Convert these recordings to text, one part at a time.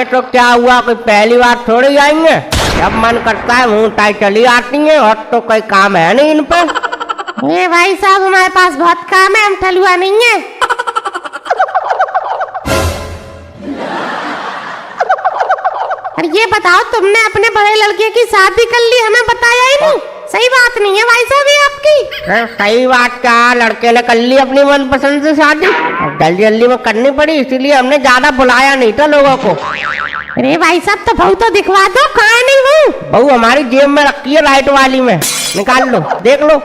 आएंगे तो क्या हुआ, कोई पहली बार थोड़ी आएंगे। जब मन करता है मुंह ताई चली आती है, और तो कोई काम है नहीं इन पर। ये भाई साहब हमारे पास बहुत काम है, हम ठलुआ नहीं है। और ये बताओ तुमने अपने बड़े लड़के की शादी कर ली, हमें बताया ही नहीं। सही बात नहीं है भाई साहब ये आपकी। सही बात क्या, लड़के ने कर ली अपनी मनपसंद से शादी, जल्दी जल्दी में करनी पड़ी, इसीलिए हमने ज्यादा बुलाया नहीं था लोगों को। अरे भाई साहब तो बहू तो दिखवा दो, कहाँ नहीं बहू? बहू हमारी जेब में रखी है, राइट वाली में, निकाल लो देख लो।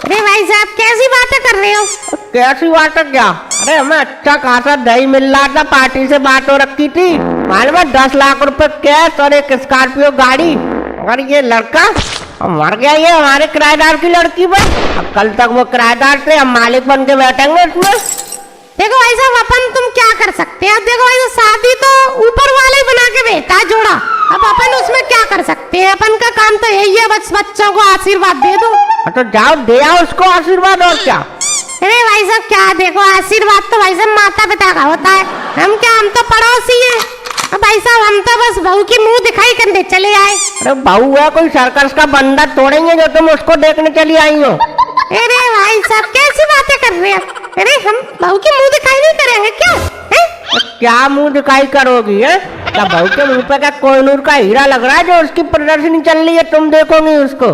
अरे भाई साहब कैसी बातें कर रहे हो? कैसी बात है क्या, अरे हमें अच्छा खासा दही मिल रहा था, पार्टी से बात हो रखी थी, मालूम है 10 लाख रुपए कैश और एक स्कॉर्पियो गाड़ी। और ये लड़का मर गया, ये हमारे किराएदार की लड़की पर। अब कल तक वो किराएदार थे, हम मालिक बन के बैठेंगे इसमें। देखो भाई साहब अपन तुम क्या कर सकते हैं, देखो भाई शादी तो ऊपर वाले ही बना के भेजता है जोड़ा, अब अपन उसमें क्या कर सकते हैं। अपन का काम तो यही है, बस बच्चों को आशीर्वाद दे दो। तो जाओ दे आओ उसको आशीर्वाद, और क्या। अरे भाई साहब क्या, देखो आशीर्वाद तो भाई साहब माता पिता का होता है, हम क्या, हम तो पड़ोसी हैं। अब भाई साहब हम तो बस बहू की मुंह दिखाई करने चले आए। अरे बहू है कोई सर्कस का बंदा तोड़ेंगे जो तुम उसको देखने चली आई हो। अरे भाई साहब कैसी बातें कर रहे हैं, अरे हम बहू की मुंह दिखाई नहीं करेंगे क्या है? क्या मुंह दिखाई करोगी है, क्या बहू के मुंह पे क्या कोहिनूर का हीरा लग रहा है जो उसकी प्रदर्शनी चल रही है, तुम देखोगी उसको।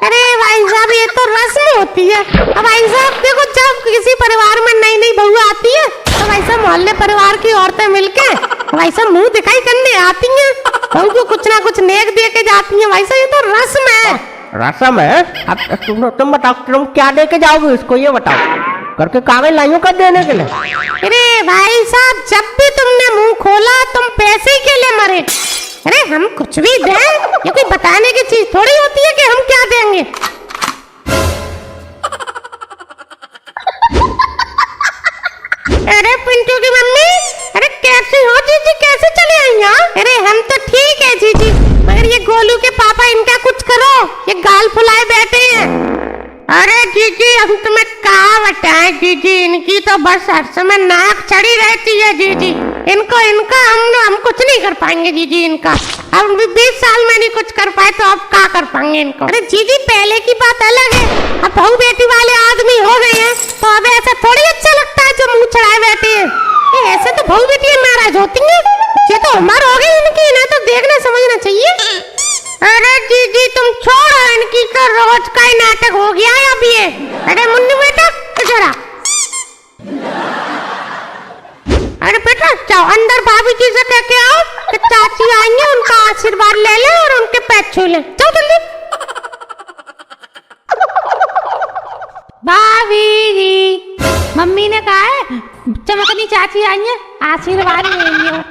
अरे भाई साहब ये तो रस्म होती है। अब भाई साहब देखो जब किसी परिवार में नई नई बहू आती है तो भाई साहब मोहल्ले परिवार की औरतें मिलके भाई साहब मुंह दिखाई करने आती हैं, बहू को कुछ ना कुछ नेक दे के जाती हैं। भाई साहब ये तो रस्म है। रस्म है, अब तुम बताओ तुम क्या दे के जाओगे इसको, ये बताओ, करके कागज लाइयो कर देने के लिए। अरे भाई साहब जब भी तुमने मुंह खोला तुम पैसे के लिए मरे। अरे हम कुछ भी दें, ये कोई बताने की चीज थोड़ी होती है कि हम क्या देंगे। अरे पिंटू की मम्मी, अरे कैसे हो जीजी, कैसे चले आई यहाँ? अरे हम तो ठीक है जीजी, मगर ये गोलू के पापा इनका कुछ करो, ये गाल फुलाए बैठे हैं। अरे जीजी हम तुम्हें कहा बताएं जीजी, इनकी तो बस हर समय नाक चढ़ी रहती है जीजी, इनका हम कुछ नहीं कर पाएंगे जीजी, इनका हम 20 साल में नहीं कुछ कर पाए तो अब क्या कर पाएंगे इनको। अरे जीजी पहले की बात अलग है, अब बहू बेटी वाले आदमी हो गए हैं तो अब ऐसा थोड़ी अच्छा लगता है जो मुंह चढ़ाए बैठे हैं। ऐसे तो बहू बेटी नाराज होती है, ये तो उम्र हो गई इनकी, इन्हें तो देखना समझना चाहिए। अरे जीजी तुम छोड़ो, इनकी तो रोज का ही नाटक हो गया है अब ये। अरे मुन्नू बेटा जरा, अरे बेटा जाओ अंदर भाभी जी से कह के आओ कि चाची आएंगे, उनका आशीर्वाद ले ले और उनके पैर छू ले, जाओ जल्दी। भाभी जी मम्मी ने कहा है चमकनी चाची आई है, आशीर्वाद लेंगे।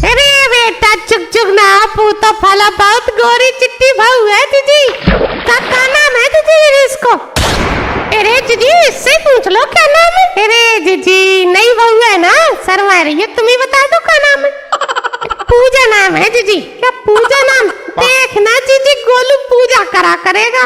अरे बेटा चुक चुक ना पूतो फला बहुत गोरी चिट्टी बहू है जीजी, क्या नाम है जीजी इसको? अरे जीजी इससे पूछ लो क्या नाम है। अरे जीजी नई बहू है ना, शर्मा रही है, तुम ही बता दो क्या नाम है। पूजा नाम है जीजी। क्या पूजा नाम? देखना जीजी गोलू पूजा करा करेगा।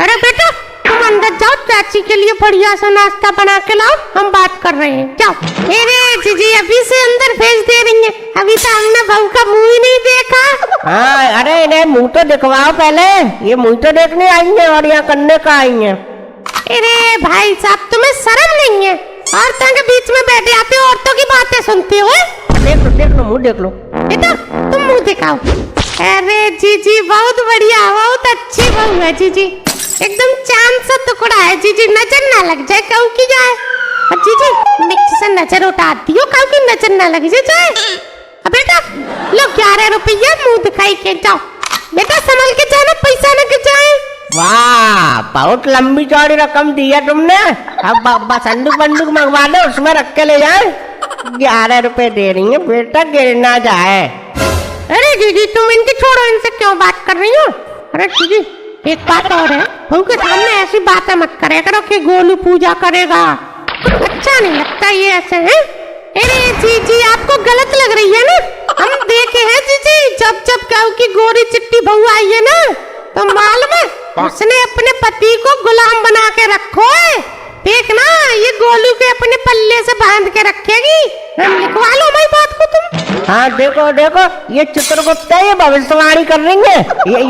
अरे बेटा तुम अंदर जाओ, चाची के लिए बढ़िया सा नाश्ता बना के लाओ, हम बात कर रहे हैं, जाओ। अरे जीजी अभी से अंदर भेज दे रही है, अभी तो हमने बहू का मुंह ही नहीं देखा। हाँ अरे इन्हें मुंह तो दिखवाओ पहले, ये मुंह तो देखने आई है और यहाँ करने का आई है। अरे भाई साहब तुम्हें शर्म नहीं है, औरतों के बीच में बैठे आते हो, औरतों की बातें सुनते हो। देख लो मुंह देख लो बेटा, तुम मुंह दिखाओ। अरे जीजी बहुत बढ़िया, बहुत अच्छी बहू है जीजी, एकदम चांद सा टुकड़ा है जीजी, नजर ना लग जाए कहू की जाए। और जीजी नीचे से नजर उठा दियो कहू की नजर ना लग जाए। अब बेटा लो 11 रुपया मुंह दिखाई के जाओ, बेटा संभल के जाना, पैसा न गिर जाए। वाह बहुत लंबी चौड़ी रकम दी है तुमने, अब संदूक बंदूक मंगवा दो उसमें रख के ले जाए। 11 रुपए दे रही है बेटा, गिर ना जाए। अरे जीजी तुम इनकी छोड़ो, इनसे क्यों बात कर रही हो। अरे जीजी एक बात और है, बहू के सामने ऐसी बातें मत करे करो कि गोलू पूजा करेगा, अच्छा नहीं लगता ये ऐसे है। अरे जीजी आपको गलत लग रही है ना, हम देखे हैं जीजी, जब जब कहू की गोरी चिट्टी बहू आई है ना तो मालूम है उसने अपने पति को गुलाम बना के रखो है। देखना ये गोलू के अपने पल्ले से बांध के रखेगी। हम लिखवा लो हमारी बात को तुम। हाँ देखो देखो, ये चित्रगुप्त है, ये भविष्यवाणी कर रही है।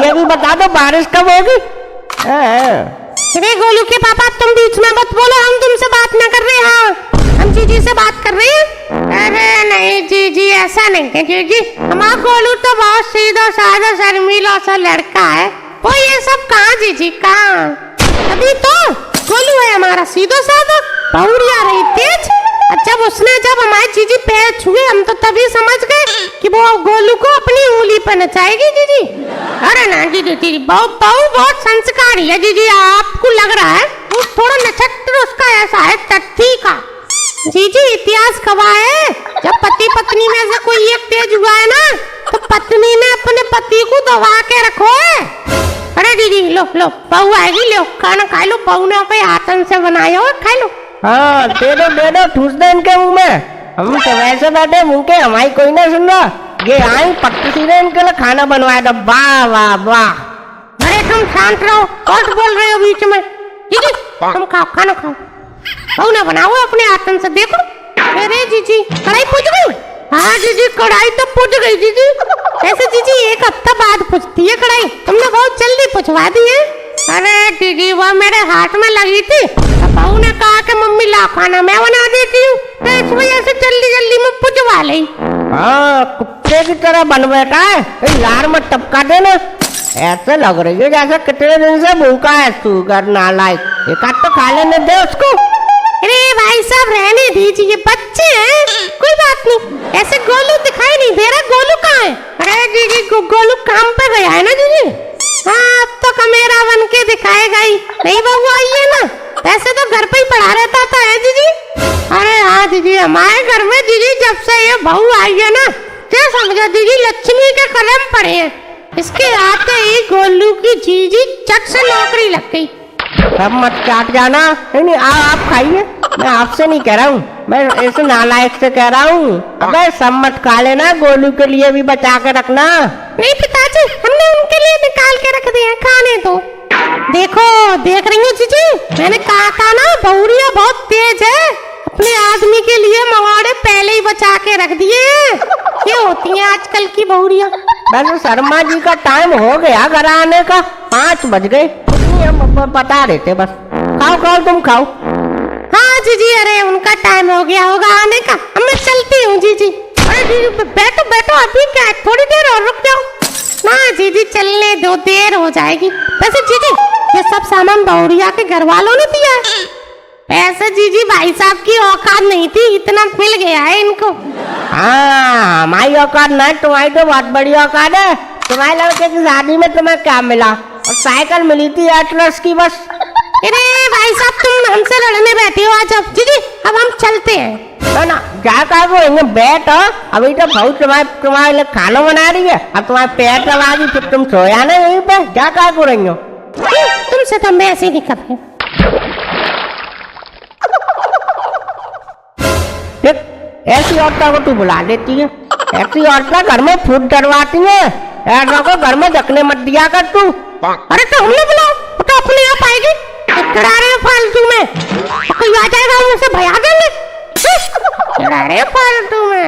ये भी बता दो बारिश कब होगी। अरे गोलू के पापा तुम बीच में मत बोलो, हम तुमसे बात ना कर रहे हैं। हाँ हम जीजी से बात कर रहे हैं। अरे नहीं जीजी ऐसा नहीं है जीजी, हमारा गोलू तो बहुत सीधा साधा शर्मीला सा लड़का है। वो ये सब कहाँ जीजी कहाँ, अभी तो गोलू है हमारा सीधा साधा, बहुरिया रही तेज। जब हमारे जीजी पैर छुए हम तो तभी समझ गए कि वो गोलू को अपनी उंगली पर नचाएगी जीजी। अरे ना जीजी जीजी बहू बहुत संस्कारी है जीजी, आपको लग रहा है वो थोड़ा नक्षत्र उसका ऐसा है तथ्य का। जीजी इतिहास गवाह है, जब पति पत्नी में से कोई एक तेज हुआ है ना तो पत्नी ने अपने पति को दबा के रखो है। अरे दीदी लो लो बहू आएगी, लो खाना खा लो, बहू ने अपने हाथन से बनाया हो, खा लो। हाँ दे दो ठूस दे इनके मुंह में। हम तो वैसे बैठे मुंह के, हमारी कोई ना सुन रहा। ये आई पट्टी सीधे इनके लिए खाना बनवाया था। वाह वाह वाह। अरे तुम शांत रहो, कौन बोल रहे हो बीच में। दीदी तुम खाओ खाना खाओ, बहू ने बनाओ अपने हाथन से। देखो अरे जीजी कढ़ाई पूछ गई। हाँ जीजी कढ़ाई तो पूछ गई जीजी। ऐसे जीजी एक हफ्ता बाद पूछती है कढ़ाई, तुमने बहुत जल्दी पूछवा दी है। अरे दीदी वो मेरे हाथ में लगी थी, बहू ने कहा कि मम्मी ला खाना मैं बना देती हूँ, तो इस वजह से जल्दी में पूछवा ली। हाँ कुत्ते की तरह बन बैठा है, लार में टपका देना। ऐसे लग रही है जैसे कितने दिन से भूखा है तू, कर नालायक। एक आध तो खा लेने दे उसको। अरे भाई साहब रहने दीजिए, बच्चे हैं कोई बात नहीं। ऐसे गोलू दिखाई नहीं दे रहा, गोलू कहाँ है। अरे दीदी गोलू काम पे गया है ना दीदी। हाँ अब तो कमेरा बन के दिखाएगा ही नहीं, बहू आई है ना, वैसे तो घर पे ही पड़ा रहता था है दीदी। अरे हाँ दीदी हमारे घर में दीदी जब से ये बहू आई है ना, क्या समझा दीदी लक्ष्मी के कदम पड़े हैं। इसके आते ही गोलू की जीजी चट से नौकरी लग गई। सब मत चाट जाना। नहीं आप खाइए, मैं आपसे नहीं कह रहा हूँ, मैं इस नालायक से कह रहा हूँ। अबे सब मत खा लेना, गोलू के लिए भी बचा के रखना। नहीं पिताजी हमने उनके लिए निकाल के रख दिया, खाने दो। देखो देख रही हूँ जीजी, मैंने कहा था ना बहुरिया बहुत तेज है, अपने आदमी के लिए मवाड़े पहले ही बचा के रख दिए। ये होती है आजकल की बहुरिया। वैसे शर्मा जी का टाइम हो गया घर आने का, 5 बज गए। हम बता देते बस। खाओ खाओ तुम खाओ। हाँ जीजी अरे उनका टाइम हो गया होगा आने का, अब मैं चलती हूँ जीजी। अरे जीजी बैठो बैठो, अभी क्या है, थोड़ी देर और रुक जाओ ना जीजी, चलने दो देर हो जाएगी। वैसे जीजी ये सब सामान बहुरिया के घर वालों ने दिया है। ऐसे जीजी भाई साहब की औकात नहीं थी, इतना मिल गया है इनको। हाँ हमारी औकात नहीं, तुम्हारी तो बहुत बड़ी औकात है। तुम्हारे लड़के की शादी में तुम्हें क्या मिला, और साइकिल मिली थी एटलस की बस। अरे भाई साहब तुम हमसे लड़ने बैठे हो आज। अब जीजी अब हम चलते हैं ना, क्या कर रहे हो, बैठ। अभी तो बहुत तुम्हारे लिए खाना बना रही है, अब तुम्हारे पेट दबागी, फिर तुम सोया ना यहीं पे, क्या कर रही हो। तुमसे तो मैं ऐसे ही नहीं कर रही। ऐसी औरतों को तू बुला देती है, ऐसी औरतें घर में फूट डरवाती है, ऐसा को घर में रखने मत दिया कर तू। अरे तो हमने बुलाओ, तो अपने आप आएगी। डरा रहे फालतू में, कोई आ जाएगा उनसे भगा देंगे। डरा रहे फालतू में।